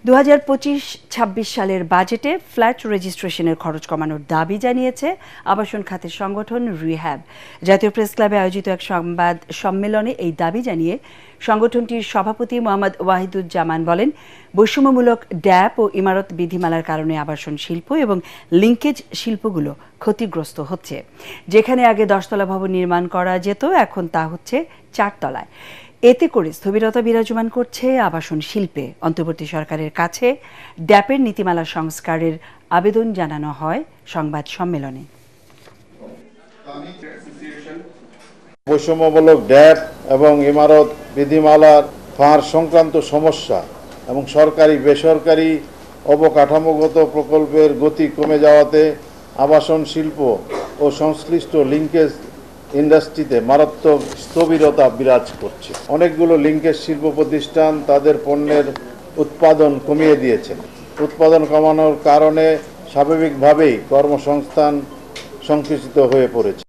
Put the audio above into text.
2025-26 সালের বাজেটে ফ্ল্যাট রেজিস্ট্রেশনের খরচ কমানোর দাবি জানিয়েছে আবাসন খাতের সংগঠন রিহ্যাব। জাতীয় প্রেস ক্লাবে আয়োজিত এক সংবাদ সম্মেলনে এই দাবি জানিয়ে সংগঠনটির সভাপতি মোহাম্মদ ওয়াহিদুজ্জামান বলেন, বৈষম্যমূলক ড্যাপ ও ইমারত বিধিমালার কারণে আবাসন শিল্প এবং লিঙ্কেজ শিল্পগুলো ক্ষতিগ্রস্ত হচ্ছে। যেখানে আগে 10তলা ভবন নির্মাণ করা যেত, এখন তা হচ্ছে 4 তলায়। এতে করে স্থবিরতা বিরাজমান করছে আবাসন শিল্পে। অন্তর্বর্তী সরকারের কাছে ড্যাপের নীতিমালা সংস্কারের আবেদন জানানো হয় সংবাদ সম্মেলনে। বৈষম্যমূলক ড্যাপ এবং ইমারত বিধিমালার ফাঁড় সংক্রান্ত সমস্যা এবং সরকারি বেসরকারি অবকাঠামোগত প্রকল্পের গতি কমে যাওয়াতে আবাসন শিল্প ও সংশ্লিষ্ট লিঙ্কেজ ইন্ডাস্ট্রিতে মারাত্মক স্থবিরতা বিরাজ করছে। অনেকগুলো লিঙ্কেজ শিল্প প্রতিষ্ঠান তাদের পণ্যের উৎপাদন কমিয়ে দিয়েছেন। উৎপাদন কমানোর কারণে স্বাভাবিকভাবেই কর্মসংস্থান সংকুচিত হয়ে পড়েছে।